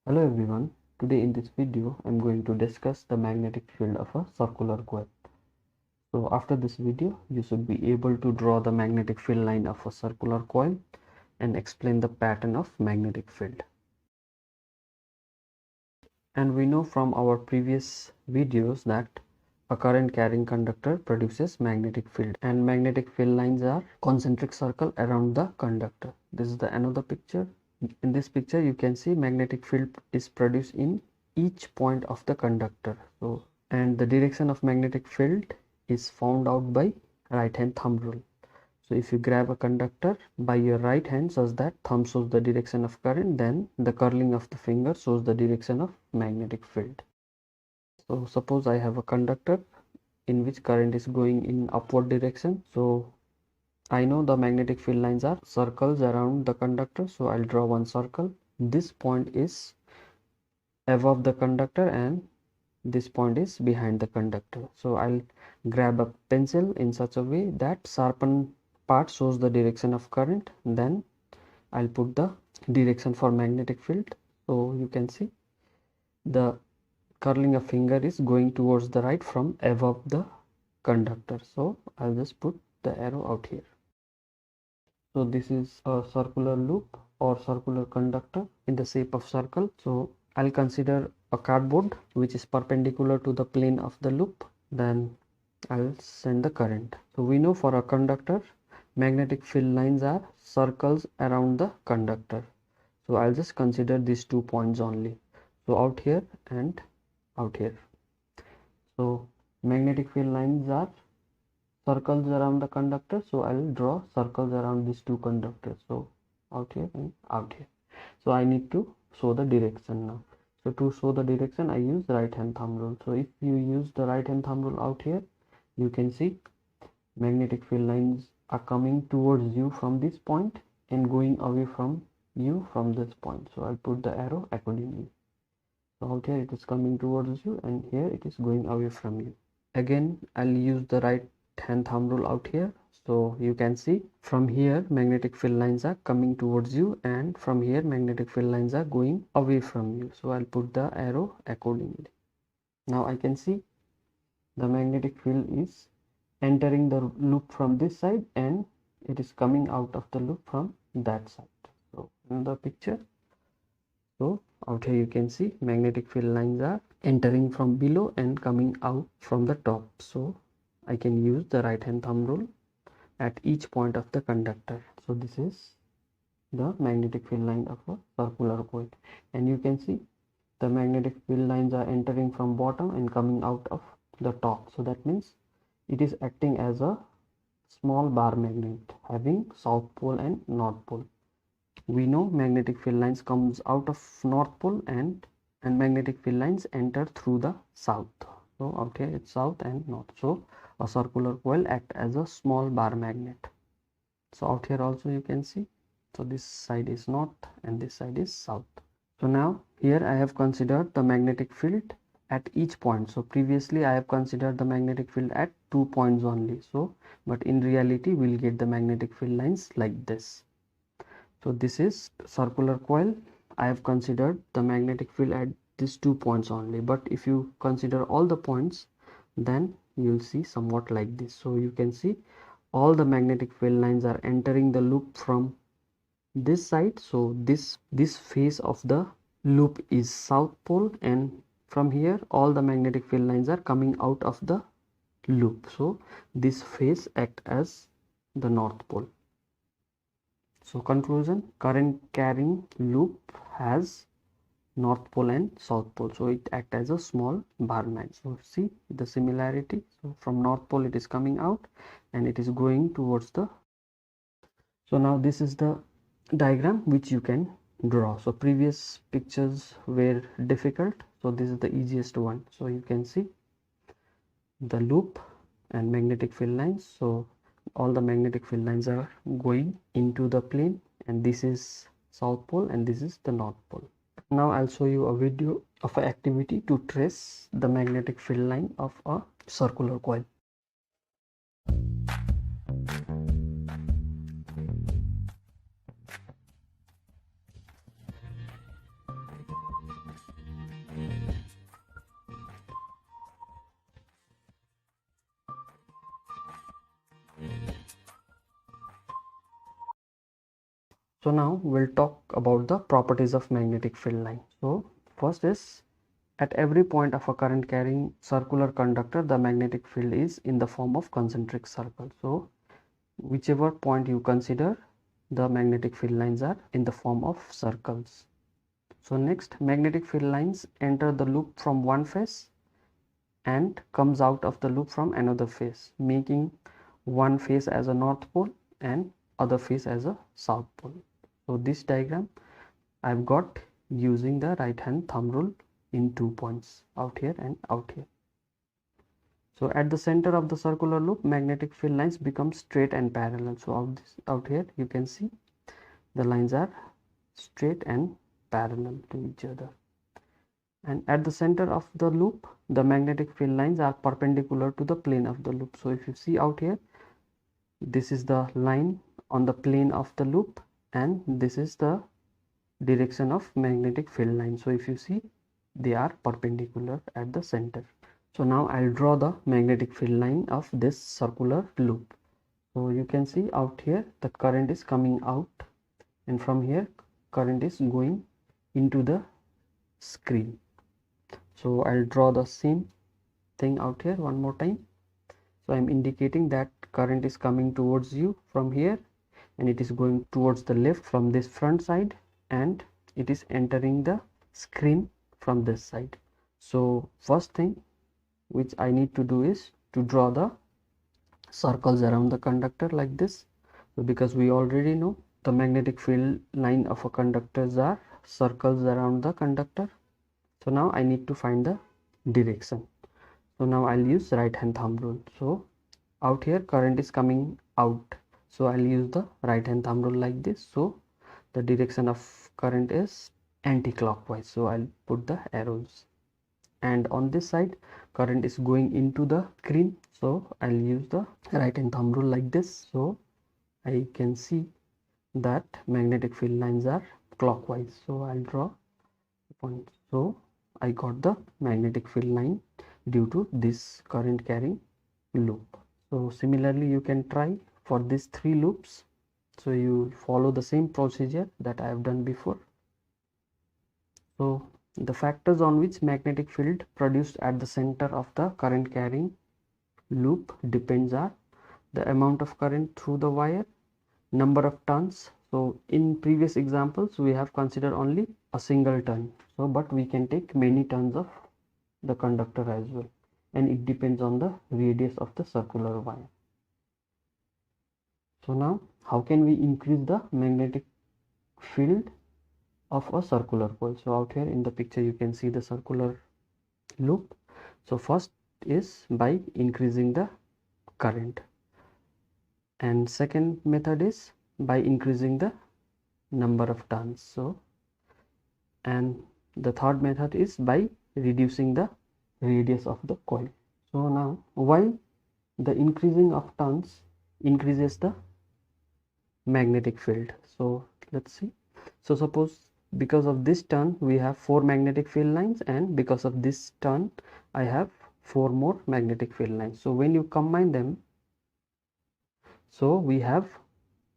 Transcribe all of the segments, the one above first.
Hello everyone, today in this video I'm going to discuss the magnetic field of a circular coil. So after this video you should be able to draw the magnetic field line of a circular coil and explain the pattern of magnetic field. And we know from our previous videos that a current carrying conductor produces magnetic field, and magnetic field lines are concentric circle around the conductor. This is the another picture. In this picture you can see magnetic field is produced in each point of the conductor. And the direction of magnetic field is found out by right hand thumb rule. So if you grab a conductor by your right hand such that thumb shows the direction of current, then the curling of the finger shows the direction of magnetic field. So suppose I have a conductor in which current is going in upward direction. So I know the magnetic field lines are circles around the conductor. So I'll draw one circle. This point is above the conductor and this point is behind the conductor. So I'll grab a pencil in such a way that sharpened part shows the direction of current. Then I'll put the direction for magnetic field. So you can see the curling a finger is going towards the right from above the conductor. So I'll just put the arrow out here. So this is a circular loop or circular conductor in the shape of circle. So I'll consider a cardboard which is perpendicular to the plane of the loop. Then I'll send the current. So we know for a conductor magnetic field lines are circles around the conductor. So I'll just consider these 2 points only. So out here and out here. So magnetic field lines are circles around the conductor. So I'll draw circles around these 2 conductors. So out here and out here. So I need to show the direction now. So to show the direction I use right hand thumb rule. So if you use the right hand thumb rule out here, you can see magnetic field lines are coming towards you from this point and going away from you from this point. So I'll put the arrow accordingly. So out here it is coming towards you and here it is going away from you. Again I'll use the right hand thumb rule out here. So you can see from here magnetic field lines are coming towards you and from here magnetic field lines are going away from you. So I'll put the arrow accordingly. Now I can see the magnetic field is entering the loop from this side and it is coming out of the loop from that side. So in the picture, so out here you can see magnetic field lines are entering from below and coming out from the top. So I can use the right hand thumb rule at each point of the conductor. So this is the magnetic field line of a circular coil, and you can see the magnetic field lines are entering from bottom and coming out of the top. So that means it is acting as a small bar magnet having south pole and north pole. We know magnetic field lines comes out of north pole and magnetic field lines enter through the south. So out here it's south and north. So a circular coil act as a small bar magnet. So out here also you can see, so this side is north and this side is south. So now here I have considered the magnetic field at each point. So previously I have considered the magnetic field at 2 points only. So but in reality we'll get the magnetic field lines like this. So this is circular coil. I have considered the magnetic field at these 2 points only, but if you consider all the points then you'll see somewhat like this. So you can see all the magnetic field lines are entering the loop from this side. So this face of the loop is south pole, and from here all the magnetic field lines are coming out of the loop. So this face act as the north pole. So conclusion, current carrying loop has north pole and south pole, so it acts as a small bar magnet. So see the similarity. So from north pole it is coming out and it is going towards the. So now this is the diagram which you can draw. So previous pictures were difficult, so this is the easiest one. So you can see the loop and magnetic field lines. So all the magnetic field lines are going into the plane, and this is south pole and this is the north pole. Now I'll show you a video of an activity to trace the magnetic field line of a circular coil. So now we'll talk about the properties of magnetic field line. So first is, at every point of a current carrying circular conductor, the magnetic field is in the form of concentric circle. So whichever point you consider, the magnetic field lines are in the form of circles. So next, magnetic field lines enter the loop from one face and comes out of the loop from another face, making one face as a north pole and other face as a south pole. So this diagram I've got using the right hand thumb rule in 2 points, out here and out here. So at the center of the circular loop, magnetic field lines become straight and parallel. So out here you can see the lines are straight and parallel to each other. And at the center of the loop, the magnetic field lines are perpendicular to the plane of the loop. So if you see out here, this is the line on the plane of the loop, and this is the direction of magnetic field line. So if you see, they are perpendicular at the center. So now I'll draw the magnetic field line of this circular loop. So you can see out here the current is coming out, and from here current is going into the screen. So I'll draw the same thing out here one more time. So I'm indicating that current is coming towards you from here, and it is going towards the left from this front side, and it is entering the screen from this side. So first thing which I need to do is to draw the circles around the conductor like this. So because we already know the magnetic field line of a conductors are circles around the conductor. So now I need to find the direction. So now I'll use right hand thumb rule. So out here current is coming out, so I'll use the right hand thumb rule like this. So the direction of current is anti-clockwise, so I'll put the arrows. And on this side current is going into the screen, so I'll use the right hand thumb rule like this. So I can see that magnetic field lines are clockwise, so I'll draw a point. So I got the magnetic field line due to this current carrying loop. So similarly you can try for these 3 loops. So you follow the same procedure that I have done before. So the factors on which magnetic field produced at the center of the current carrying loop depends are the amount of current through the wire, number of turns. So in previous examples we have considered only a single turn, so but we can take many turns of the conductor as well, and it depends on the radius of the circular wire. So now how can we increase the magnetic field of a circular coil? So out here in the picture you can see the circular loop. So first is by increasing the current, and second method is by increasing the number of turns. So and the third method is by reducing the radius of the coil. So now why the increasing of turns increases the magnetic field? So let's see. So suppose because of this turn we have 4 magnetic field lines, and because of this turn I have 4 more magnetic field lines. So when you combine them, so we have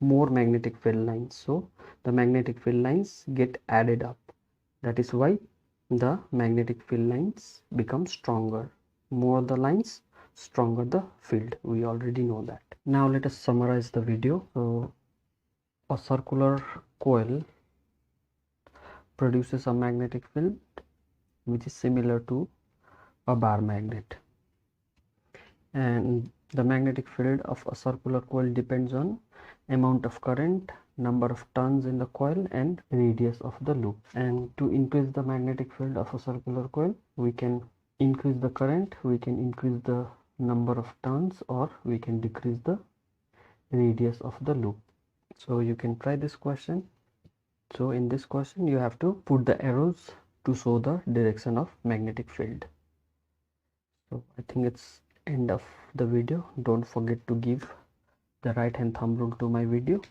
more magnetic field lines, so the magnetic field lines get added up. That is why the magnetic field lines become stronger. More the lines, stronger the field. We already know that. Now let us summarize the video. So a circular coil produces a magnetic field which is similar to a bar magnet, and the magnetic field of a circular coil depends on amount of current, number of turns in the coil, and radius of the loop. And to increase the magnetic field of a circular coil, we can increase the current, we can increase the number of turns, or we can decrease the radius of the loop. So you can try this question. So in this question you have to put the arrows to show the direction of magnetic field. So I think it's end of the video. Don't forget to give the right hand thumb rule to my video.